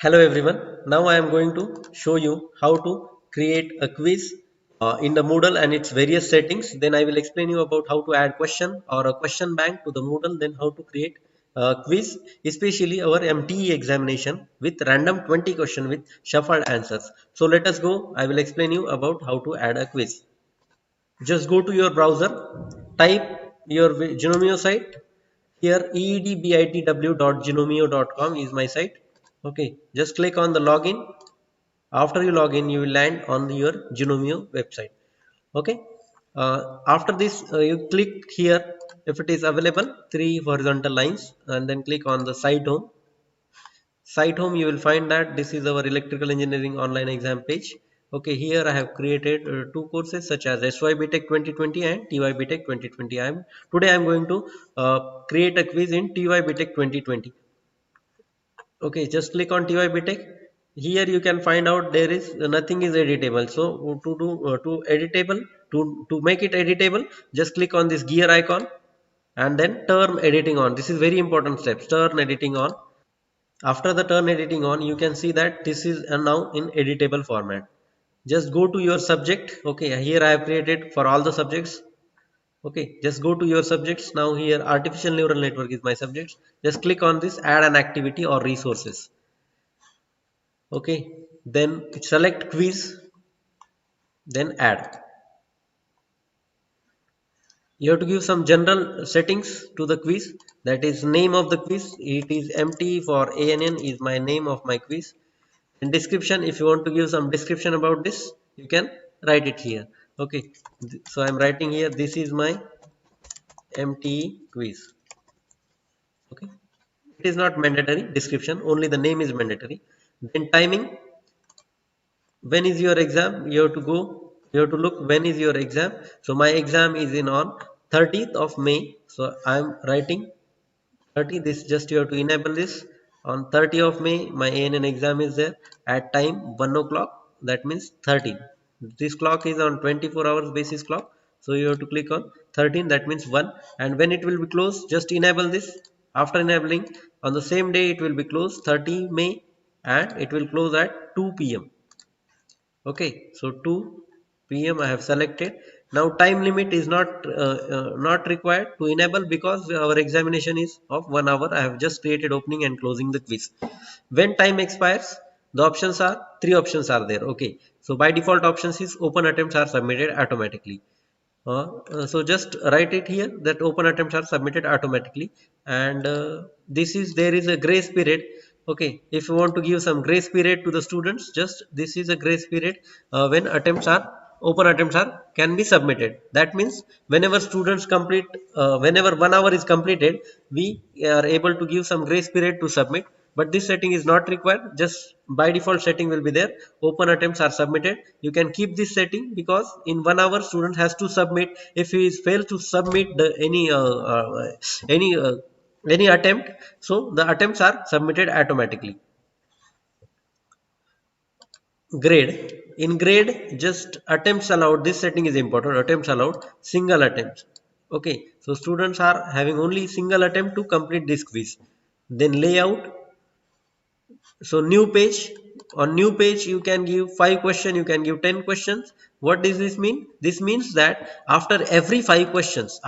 Hello everyone. Now I am going to show you how to create a quiz in the Moodle and its various settings. Then I will explain you about how to add question or a question bank to the Moodle. Then how to create a quiz, especially our MTE examination with random 20 question with shuffled answers. So let us go. I will explain you about how to add a quiz. Just go to your browser, type your Genomio site. Here edbitw.genomio.com is my site. Okay, just click on the login. After you log in, you will land on your Genomio website. Okay, after this, you click here if it is available, three horizontal lines, and then click on the site home. Site home, you will find that this is our electrical engineering online exam page. Okay, here I have created two courses such as SYBTech 2020 and TYBTech 2020. Today I am going to create a quiz in TYBTech 2020. Okay, just click on TYBTech. Here you can find out there is nothing is editable. So to editable to make it editable, just click on this gear icon and then turn editing on. This is very important step. Turn editing on. After the turn editing on, you can see that this is now in editable format. Just go to your subject. Okay, here I have created for all the subjects. Okay, just go to your subjects. Now here artificial neural network is my subject. Just click on this add an activity or resources. Okay, then select quiz, then add. You have to give some general settings to the quiz. That is name of the quiz. It is MT for ANN is my name of my quiz. And description, if you want to give some description about this, you can write it here. Okay, so I'm writing here. This is my MTE quiz. Okay, it is not mandatory description. Only the name is mandatory. Then timing. When is your exam? You have to go, you have to look when is your exam. So my exam is in on 30th of May. So I am writing 30. This just you have to enable this. On 30th of May my ANN exam is there at time 1 o'clock. That means 13. This clock is on 24 hours basis clock. So you have to click on 13, that means 1. And when it will be closed, just enable this. After enabling, on the same day it will be closed 30 May, and it will close at 2 p.m. Okay, so 2 p.m. I have selected. Now time limit is not required to enable because our examination is of 1 hour. I have just created opening and closing the quiz. When time expires, the options are three options are there. Okay, so by default options is open attempts are submitted automatically. So just write it here that open attempts are submitted automatically, and this is there is a grace period. Okay, if you want to give some grace period to the students, just this is a grace period when attempts are open attempts are can be submitted. That means whenever students complete, whenever 1 hour is completed, we are able to give some grace period to submit. But this setting is not required. Just by default setting will be there. Open attempts are submitted. You can keep this setting because in 1 hour student has to submit. If he is failed to submit any any attempt, so the attempts are submitted automatically. Grade, in grade, just attempts allowed. This setting is important. Attempts allowed, single attempts. Okay, so students are having only single attempt to complete this quiz. Then layout. So new page, on new page you can give 5 questions, you can give 10 questions. What does this mean? This means that after every 5 questions,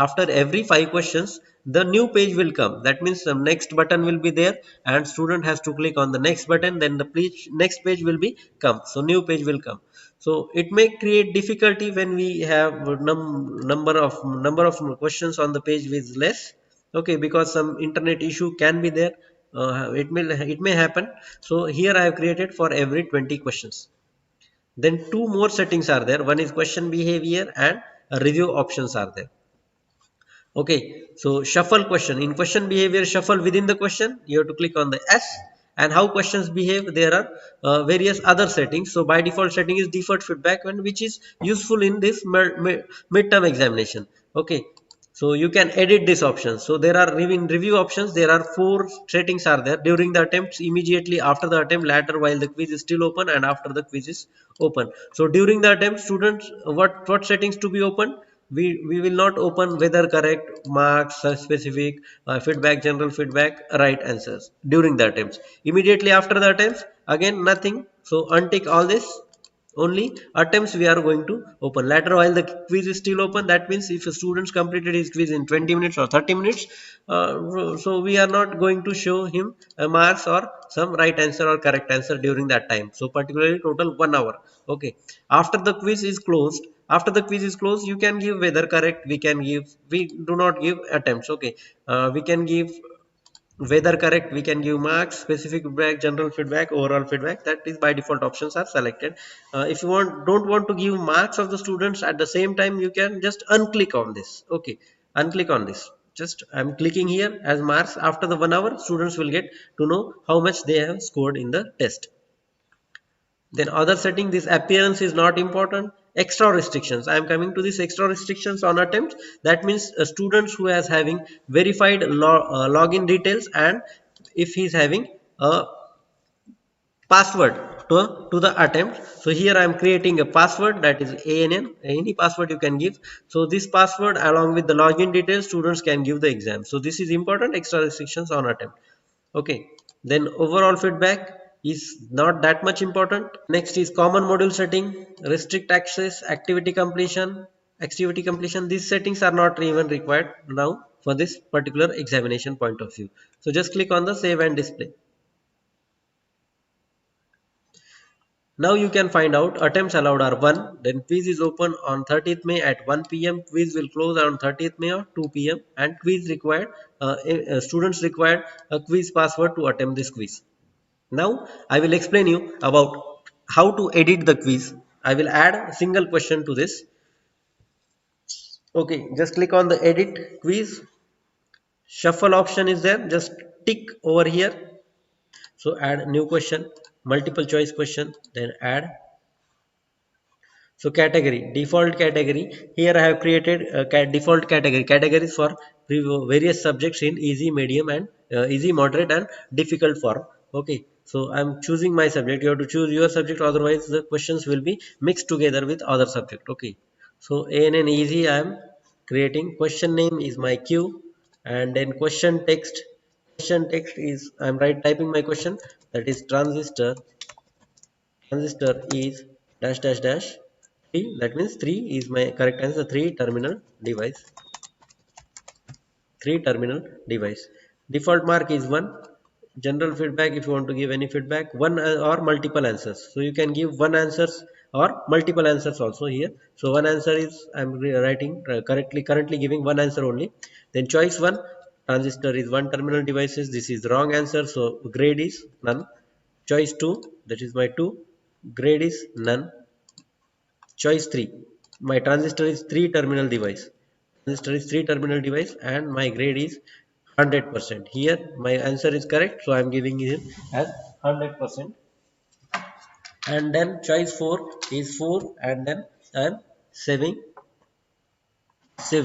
the new page will come. That means some next button will be there and student has to click on the next button, then the next page will be come. So new page will come. So it may create difficulty when we have number of questions on the page with less. Okay, because some internet issue can be there. It may happen. So here I have created for every 20 questions. Then two more settings are there. One is question behavior and review options are there. Okay, so shuffle question. In question behavior, shuffle within the question, you have to click on the S. And how questions behave, there are various other settings. So by default setting is deferred feedback, and which is useful in this midterm examination. Okay, so you can edit this option. So there are in review options, there are 4 settings are there. During the attempts, immediately after the attempt, later while the quiz is still open, and after the quiz is open. So during the attempt, students, what settings to be open? We will not open whether correct, marks, specific, feedback, general feedback, right answers during the attempts. Immediately after the attempts, again nothing, so untick all this. Only attempts we are going to open. Later, while the quiz is still open, that means if a student completed his quiz in 20 minutes or 30 minutes, so we are not going to show him a marks or some right answer or correct answer during that time. So particularly total 1 hour. Okay, after the quiz is closed, you can give whether correct, we do not give attempts. Okay, we can give whether correct, we can give marks, specific feedback, general feedback, overall feedback. That is by default options are selected. If you don't want to give marks of the students at the same time, you can just unclick on this. Okay, unclick on this. Just I'm clicking here as marks. After the 1 hour, students will get to know how much they have scored in the test. Then other setting, this appearance is not important. Extra restrictions, I am coming to this extra restrictions on attempts. That means students who has having verified login details, and if he is having a password to the attempt. So here I am creating a password, that is ANN, any password you can give. So this password along with the login details, students can give the exam. So this is important, extra restrictions on attempt. Okay, then overall feedback is not that much important. Next is common module setting, restrict access, activity completion. These settings are not even required now for this particular examination point of view. So just click on the save and display. Now you can find out attempts allowed are 1. Then quiz is open on 30th May at 1 p.m. Quiz will close on 30th May or 2 p.m. And quiz required, students required a quiz password to attempt this quiz. Now I will explain you about how to edit the quiz. I will add a single question to this. Okay, just click on the edit quiz. Shuffle option is there. Just tick over here. So add new question, multiple choice question, then add. So category, default category. Here I have created a default categories for various subjects in easy, medium, and easy, moderate, and difficult form. Okay, so I'm choosing my subject. You have to choose your subject, otherwise the questions will be mixed together with other subject. Okay, so ANN easy I am creating. Question name is my Q, and then question text. Question text is I'm typing my question, that is transistor is dash dash dash 3, that means 3 is my correct answer. 3 terminal device. Default mark is 1. General feedback, if you want to give any feedback, one or multiple answers, so you can give one answers or multiple answers also here. So one answer is I'm writing currently giving one answer only. Then choice 1, transistor is 1 terminal devices, this is wrong answer, so grade is none. Choice 2, that is my 2, grade is none. Choice 3, my transistor is 3 terminal device. Transistor is 3 terminal device and my grade is 100%. Here my answer is correct, so I am giving it as 100%. And then choice 4 is 4, and then I am save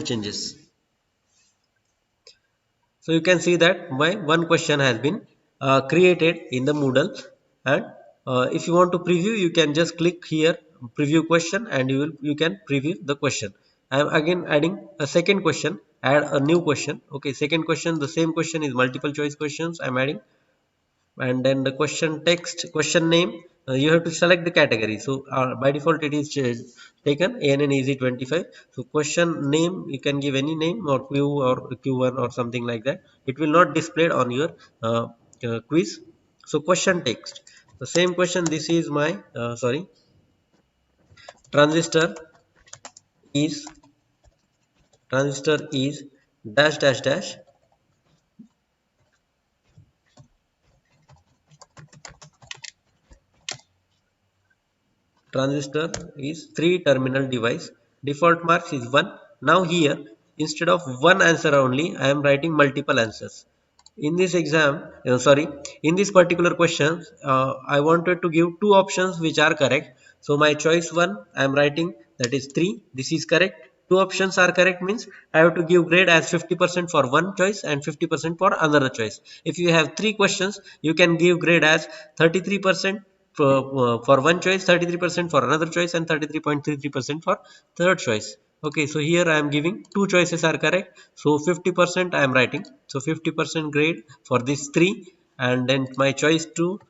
changes. So you can see that my one question has been created in the Moodle. And if you want to preview, you can just click here preview question, and you can preview the question. I am again adding a second question, add a new question. Okay, second question, the same question is multiple choice questions I am adding. And then the question text, question name, you have to select the category. So by default it is taken ANN easy 25. So question name, you can give any name or Q or Q1 or something like that. It will not display on your quiz. So question text, the same question, this is my transistor is dash dash dash. Transistor is 3 terminal device. Default marks is 1. Now here, instead of one answer only, I am writing multiple answers. In this exam, in this particular question, I wanted to give two options which are correct. So my choice 1 I am writing, that is 3, this is correct. Two options are correct means I have to give grade as 50% for one choice and 50% for another choice. If you have three questions, you can give grade as 33% for one choice, 33% for another choice, and 33.33% for third choice. Okay, so here I am giving two choices are correct, so 50% I am writing. So 50% grade for these three, and then my choice 2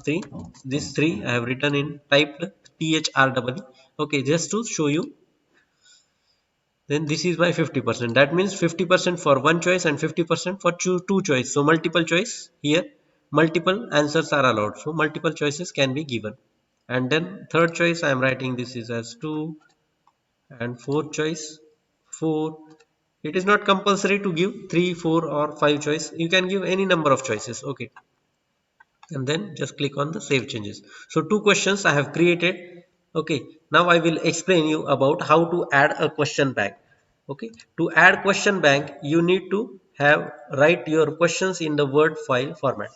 three. This three I have written in typed THREE. Okay, just to show you. Then this is my 50%. That means 50% for one choice and 50% for two choice. So multiple choice here, multiple answers are allowed. So multiple choices can be given. And then third choice I am writing this is as 2, and fourth choice 4. It is not compulsory to give 3, 4 or 5 choice. You can give any number of choices. Okay. And then just click on the save changes. So two questions I have created. Okay, now I will explain you about how to add a question bank. Okay, to add question bank you need to have write your questions in the word file format.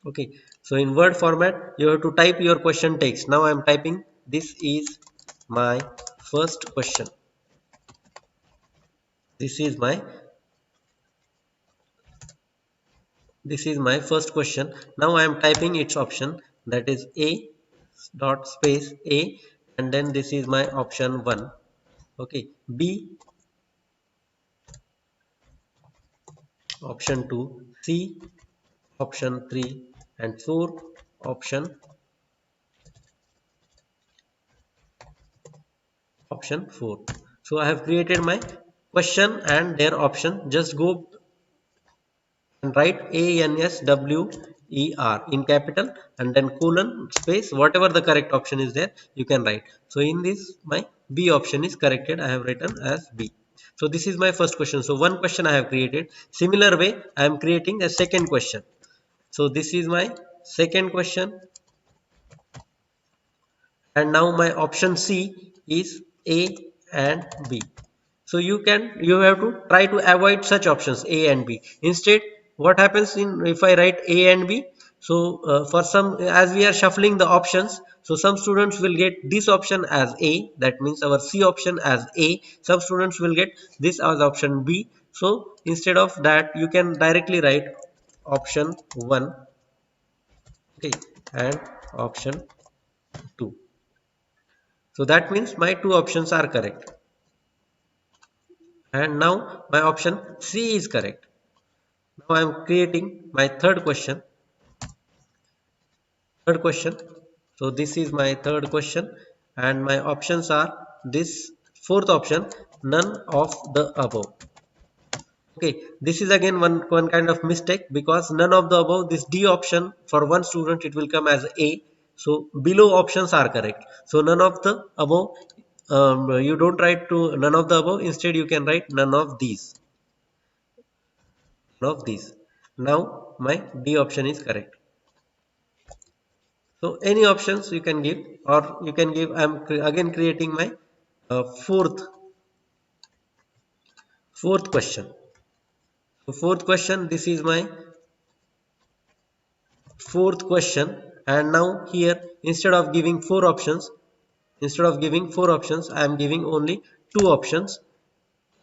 Okay, so in word format you have to type your question text. Now I am typing this is my first question. This is my first question. Now I am typing its option, that is a dot space a, and then this is my option 1. Okay, b option 2, c option 3, and 4 option 4. So I have created my question and their option. Just go and write ANSWER in capital and then colon space whatever the correct option is there you can write. So in this my B option is corrected. I have written as B. So this is my first question. So one question I have created. Similar way I am creating a second question. So this is my second question, and now my option C is A and B. So you have to try to avoid such options A and B. Instead, what happens in if I write A and B? So for some, as we are shuffling the options, so some students will get this option as A, that means our C option as A. Some students will get this as option B. So instead of that, you can directly write option 1, okay, and option 2. So that means my two options are correct. And now my option C is correct. Now I am creating my third question. So this is my third question, and my options are this fourth option, none of the above. Okay, this is again one kind of mistake, because none of the above, this D option for one student it will come as A. So below options are correct. So none of the above, you don't write to none of the above. Instead you can write none of these. Now my D option is correct. So any options you can give, or you can give. I am again creating my fourth question. So fourth question. This is my fourth question, and now here instead of giving four options, I am giving only two options.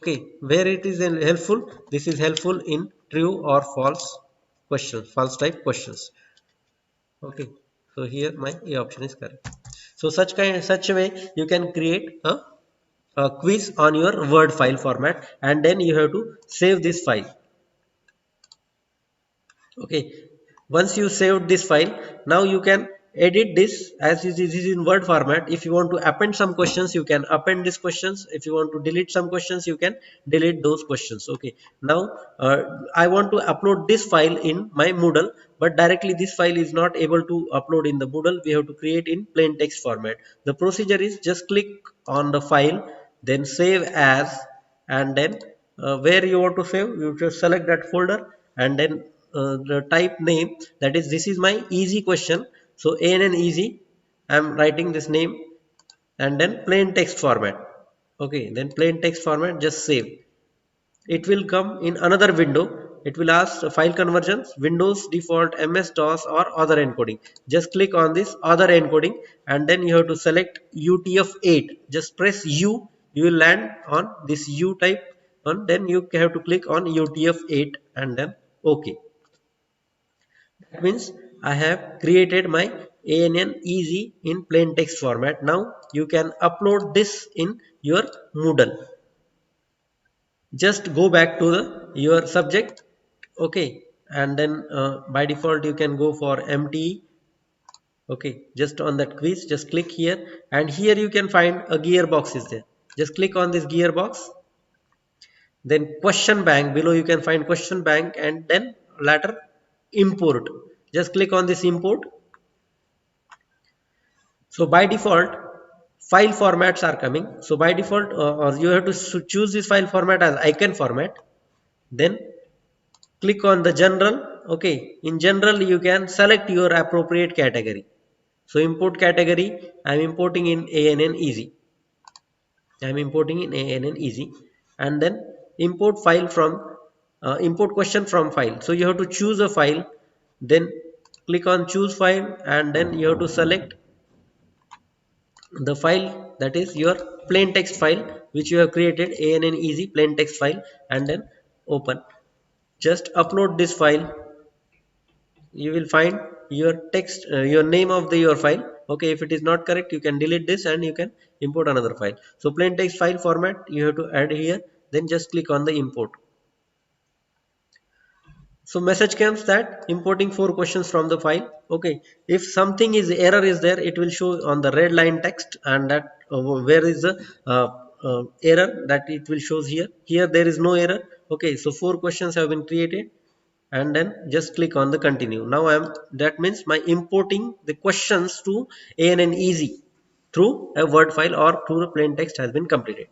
Okay, where it is helpful. This is helpful in true or false questions, false type questions. Okay, so here my A option is correct. So such a way you can create a quiz on your word file format, and then you have to save this file. Okay, once you saved this file, now you can edit this as it is in word format. If you want to append some questions, you can append these questions. If you want to delete some questions, you can delete those questions. Okay, now I want to upload this file in my Moodle, but directly this file is not able to upload in the Moodle. We have to create in plain text format. The procedure is just click on the file, then save as, and then where you want to save, you just select that folder, and then the type name, that is this is my easy question. So ANN easy, I am writing this name, and then plain text format. Okay, then plain text format, just save. It will come in another window. It will ask file conversions, Windows default, MS DOS, or other encoding. Just click on this other encoding, and then you have to select UTF-8. Just press U. You will land on this U type, and then you have to click on UTF-8 and then OK. That means I have created my ANN easy in plain text format. Now you can upload this in your Moodle. Just go back to your subject. Okay, and then by default you can go for empty. Okay, just on that quiz, just click here, and here you can find a gearbox is there. Just click on this gearbox, then question bank, below you can find question bank, and then later import. Just click on this import. So by default file formats are coming. So by default or you have to choose this file format as icon format, then click on the general. Okay, in general you can select your appropriate category. So import category, I am importing in ANN easy. I am importing in ANN easy, and then import file from import question from file. So you have to choose a file, then click on choose file, and then you have to select the file, that is your plain text file which you have created, ANN easy plain text file, and then open. Just upload this file. You will find your text, your name of your file. Okay, if it is not correct, you can delete this and you can import another file. So plain text file format you have to add here, then just click on the import. So message comes that importing 4 questions from the file. Okay, if something is error is there, it will show on the red line text, and that where is the error, that it will shows here. Here there is no error. Okay, so 4 questions have been created, and then just click on the continue. Now I am, that means my importing the questions to ANN easy through a word file or through a plain text has been completed.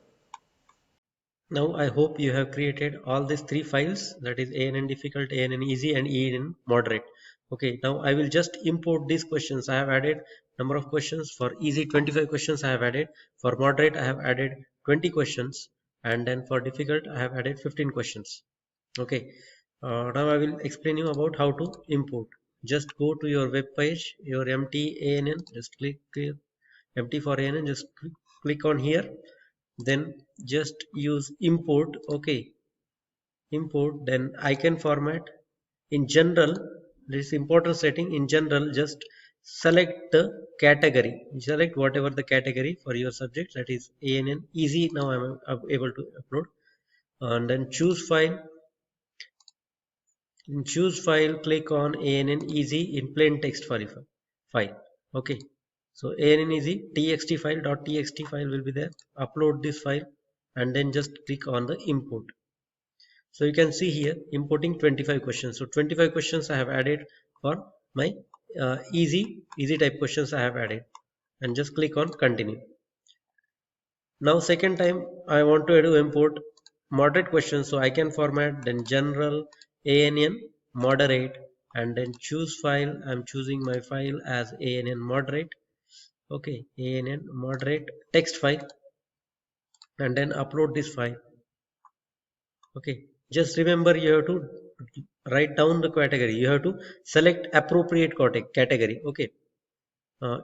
Now I hope you have created all these 3 files, that is ANN difficult, ANN easy, and ANN moderate. Okay, now I will just import these questions. I have added number of questions. For easy 25 questions I have added, for moderate I have added 20 questions, and then for difficult I have added 15 questions. Okay, now I will explain you about how to import. Just go to your web page, your empty ANN, just click empty for ANN, just click on here, then just use import. Okay, import, then icon format. In general, this important setting, in general just select the category, select whatever the category for your subject, that is ANN easy. Now I'm able to upload, and then choose file. In choose file, click on ANN easy in plain text file. Okay, so ANN easy txt file, .txt file will be there. Upload this file, and then just click on the import. So you can see here importing 25 questions. So 25 questions I have added for my easy type questions I have added, and just click on continue. Now second time I want to import moderate questions, so I can format, then general, ANN moderate, and then choose file. I'm choosing my file as ANN moderate. Okay, ANN moderate text file, and then upload this file. Okay, just remember you have to write down the category. You have to select appropriate category. Okay,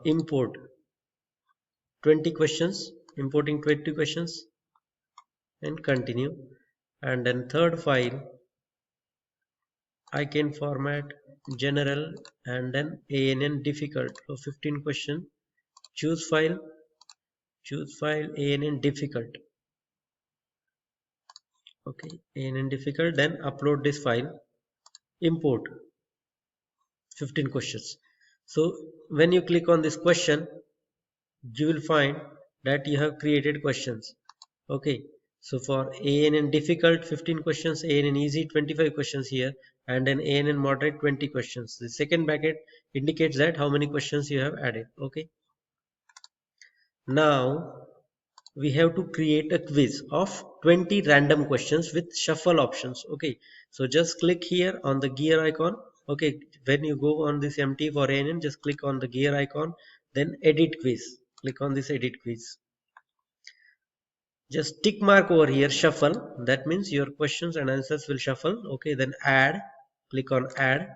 import 20 questions, importing 20 questions, and continue. And then third file, I can format general, and then ANN difficult. So 15 question, choose file, ANN difficult. Okay, ANN difficult, then upload this file, import 15 questions. So when you click on this question, you will find that you have created questions. Okay, so for ANN difficult 15 questions, ANN easy 25 questions here, and then ANN moderate 20 questions. The second bracket indicates that how many questions you have added. Okay, now we have to create a quiz of 20 random questions with shuffle options. Okay, so just click here on the gear icon. Okay, when you go on this empty for ANN, just click on the gear icon, then edit quiz. Click on this edit quiz. Just tick mark over here, shuffle. That means your questions and answers will shuffle. Okay, then add. Click on add.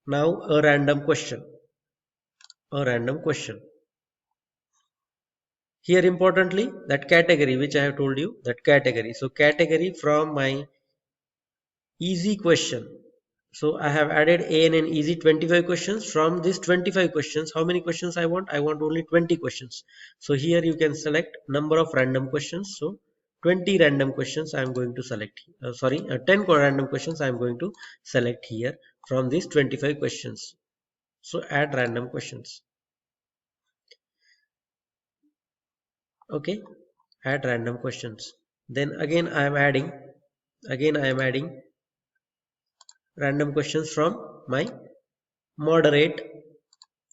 Now a random question. A random question. Here importantly, that category which I have told you, that category. So category from my easy question. So I have added ANN easy 25 questions. From these 25 questions, how many questions I want? I want only 20 questions. So here you can select number of random questions. So 20 random questions I am going to select. 10 random questions I am going to select here from these 25 questions. So add random questions. Okay, add random questions. Then again I am adding random questions from my moderate.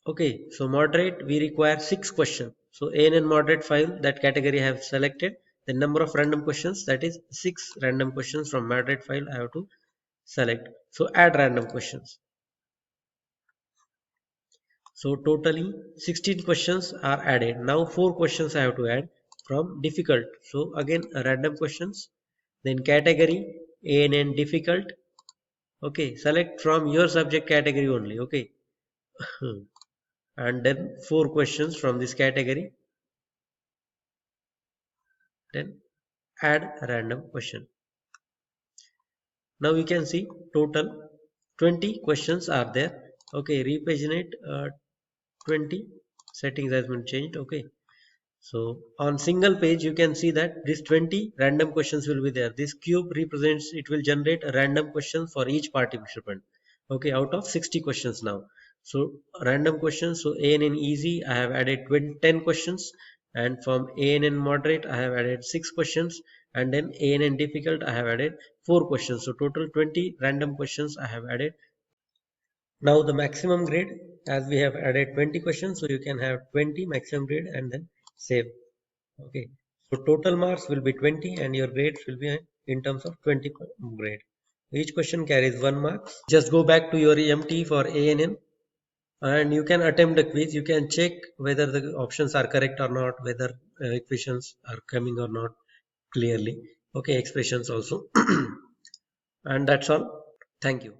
Okay, so moderate we require 6 questions. So ANN moderate file, that category I have selected. The number of random questions, that is 6 random questions from moderate file I have to select. So add random questions. So totally 16 questions are added. Now 4 questions I have to add from difficult. So again random questions. Then category ANN difficult. Okay, select from your subject category only. Okay. And then 4 questions from this category. Then add a random question. Now you can see total 20 questions are there. Okay, repaginate 20 settings has been changed. Okay, so on single page you can see that this 20 random questions will be there. This cube represents, it will generate a random question for each participant. Okay, out of 60 questions now. So random questions. So ANN easy I have added 10 questions, and from ANN moderate I have added 6 questions, and then ANN difficult I have added 4 questions. So total 20 random questions I have added. Now the maximum grade, as we have added 20 questions, so you can have 20 maximum grade and then save. Okay, so total marks will be 20 and your grades will be in terms of 20 grade. Each question carries 1 mark. Just go back to your EMT for ANN and you can attempt the quiz. You can check whether the options are correct or not, whether equations are coming or not clearly. Okay, expressions also. And that's all. Thank you.